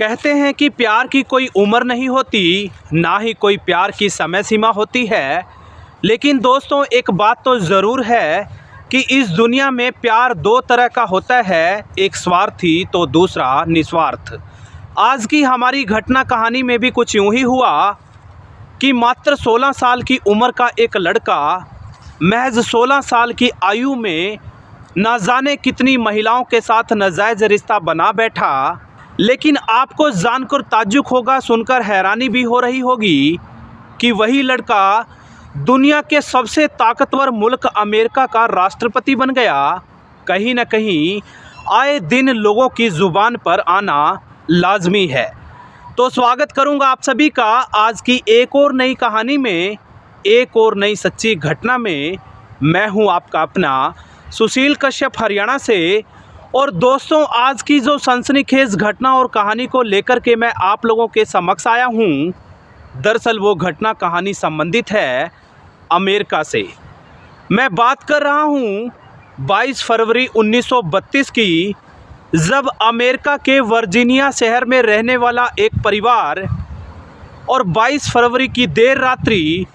कहते हैं कि प्यार की कोई उम्र नहीं होती, ना ही कोई प्यार की समय सीमा होती है। लेकिन दोस्तों, एक बात तो ज़रूर है कि इस दुनिया में प्यार दो तरह का होता है, एक स्वार्थी तो दूसरा निस्वार्थ। आज की हमारी घटना कहानी में भी कुछ यूं ही हुआ कि मात्र 16 साल की उम्र का एक लड़का महज 16 साल की आयु में ना जाने कितनी महिलाओं के साथ नाजायज़ रिश्ता बना बैठा। लेकिन आपको जानकर ताज्जुब होगा, सुनकर हैरानी भी हो रही होगी कि वही लड़का दुनिया के सबसे ताकतवर मुल्क अमेरिका का राष्ट्रपति बन गया। कहीं न कहीं आए दिन लोगों की ज़ुबान पर आना लाजमी है। तो स्वागत करूंगा आप सभी का आज की एक और नई कहानी में, एक और नई सच्ची घटना में। मैं हूं आपका अपना सुशील कश्यप हरियाणा से। और दोस्तों, आज की जो सनसनीखेज घटना और कहानी को लेकर के मैं आप लोगों के समक्ष आया हूं, दरअसल वो घटना कहानी संबंधित है अमेरिका से। मैं बात कर रहा हूं 22 फरवरी 1932 की, जब अमेरिका के वर्जीनिया शहर में रहने वाला एक परिवार और 22 फरवरी की देर रात्रि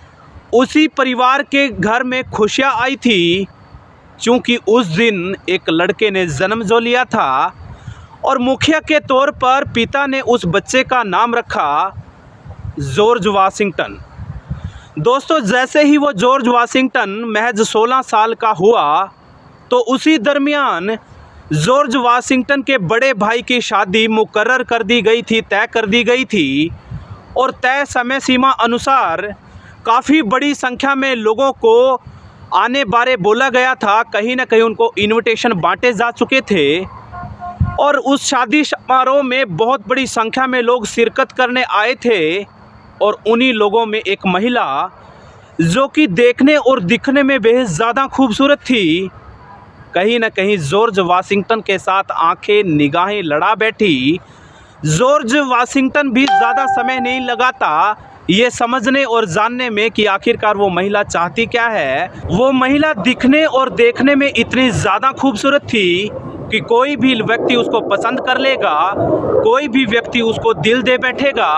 उसी परिवार के घर में खुशियां आई थी, क्योंकि उस दिन एक लड़के ने जन्म जो लिया था और मुखिया के तौर पर पिता ने उस बच्चे का नाम रखा जॉर्ज वाशिंगटन। दोस्तों, जैसे ही वो जॉर्ज वाशिंगटन महज 16 साल का हुआ तो उसी दरमियान जॉर्ज वाशिंगटन के बड़े भाई की शादी मुकर्रर कर दी गई थी, तय कर दी गई थी। और तय समय सीमा अनुसार काफ़ी बड़ी संख्या में लोगों को आने बारे बोला गया था। कहीं ना कहीं उनको इनविटेशन बांटे जा चुके थे और उस शादी समारोह में बहुत बड़ी संख्या में लोग शिरकत करने आए थे। और उन्हीं लोगों में एक महिला जो कि देखने और दिखने में बेहद ज़्यादा खूबसूरत थी, कहीं ना कहीं जॉर्ज वाशिंगटन के साथ आंखें निगाहें लड़ा बैठी। जॉर्ज वाशिंगटन भी ज़्यादा समय नहीं लगाता ये समझने और जानने में कि आखिरकार वो महिला चाहती क्या है। वो महिला दिखने और देखने में इतनी ज़्यादा खूबसूरत थी कि कोई भी व्यक्ति उसको पसंद कर लेगा, कोई भी व्यक्ति उसको दिल दे बैठेगा।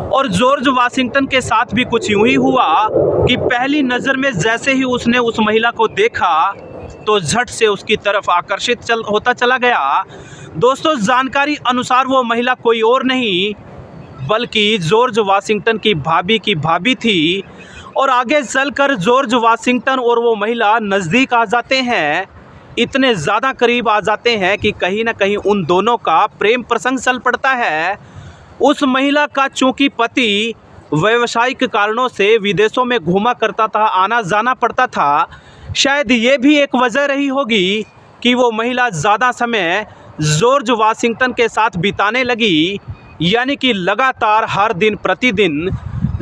और जॉर्ज वाशिंगटन के साथ भी कुछ यूं ही हुआ कि पहली नज़र में जैसे ही उसने उस महिला को देखा तो झट से उसकी तरफ आकर्षित होता चला गया। दोस्तों, जानकारी अनुसार वो महिला कोई और नहीं बल्कि जॉर्ज वाशिंगटन की भाभी थी। और आगे चलकर जॉर्ज वाशिंगटन और वो महिला नज़दीक आ जाते हैं, इतने ज़्यादा करीब आ जाते हैं कि कहीं ना कहीं उन दोनों का प्रेम प्रसंग चल पड़ता है। उस महिला का चूँकि पति व्यावसायिक कारणों से विदेशों में घूमा करता था, आना जाना पड़ता था, शायद ये भी एक वजह रही होगी कि वो महिला ज़्यादा समय जॉर्ज वाशिंगटन के साथ बिताने लगी। यानी कि लगातार हर दिन प्रतिदिन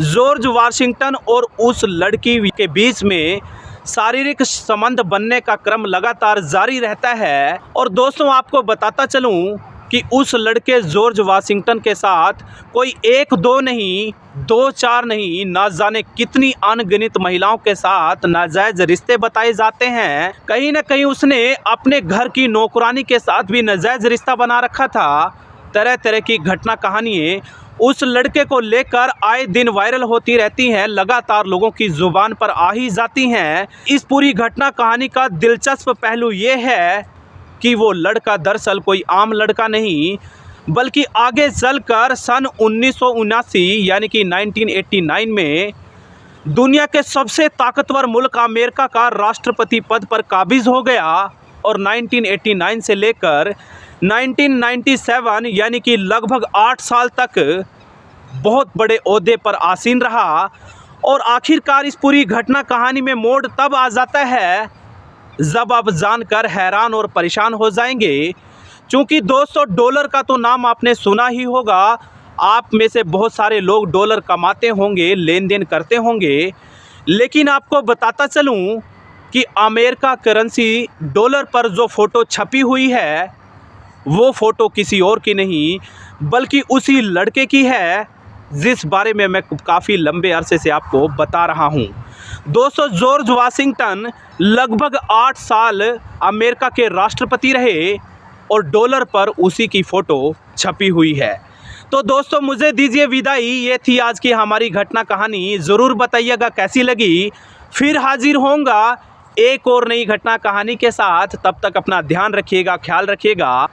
जॉर्ज वाशिंगटन और उस लड़की के बीच में शारीरिक संबंध बनने का क्रम लगातार जारी रहता है। और दोस्तों, आपको बताता चलूं कि उस लड़के जॉर्ज वाशिंगटन के साथ कोई एक दो नहीं, दो चार नहीं, ना जाने कितनी अनगिनत महिलाओं के साथ नाजायज रिश्ते बताए जाते हैं। कहीं ना कहीं उसने अपने घर की नौकरानी के साथ भी नाजायज रिश्ता बना रखा था। तरह तरह की घटना कहानियाँ उस लड़के को लेकर आए दिन वायरल होती रहती हैं, लगातार लोगों की ज़ुबान पर आ ही जाती हैं। इस पूरी घटना कहानी का दिलचस्प पहलू ये है कि वो लड़का दरअसल कोई आम लड़का नहीं, बल्कि आगे चलकर सन 1979 यानी कि 1989 में दुनिया के सबसे ताकतवर मुल्क अमेरिका का राष्ट्रपति पद पर काबिज हो गया। और 1989 से लेकर 1997 यानी कि लगभग 8 साल तक बहुत बड़े ओहदे पर आसीन रहा। और आखिरकार इस पूरी घटना कहानी में मोड़ तब आ जाता है जब आप जानकर हैरान और परेशान हो जाएंगे। क्योंकि दोस्तों, डॉलर का तो नाम आपने सुना ही होगा। आप में से बहुत सारे लोग डॉलर कमाते होंगे, लेन देन करते होंगे। लेकिन आपको बताता चलूं कि अमेरिका करेंसी डॉलर पर जो फ़ोटो छपी हुई है वो फ़ोटो किसी और की नहीं बल्कि उसी लड़के की है जिस बारे में मैं काफ़ी लंबे अरसे से आपको बता रहा हूं। दोस्तों, जॉर्ज वाशिंगटन लगभग 8 साल अमेरिका के राष्ट्रपति रहे और डॉलर पर उसी की फ़ोटो छपी हुई है। तो दोस्तों मुझे दीजिए विदाई। ये थी आज की हमारी घटना कहानी। ज़रूर बताइएगा कैसी लगी। फिर हाजिर होऊंगा एक और नई घटना कहानी के साथ। तब तक अपना ध्यान रखिएगा, ख्याल रखिएगा।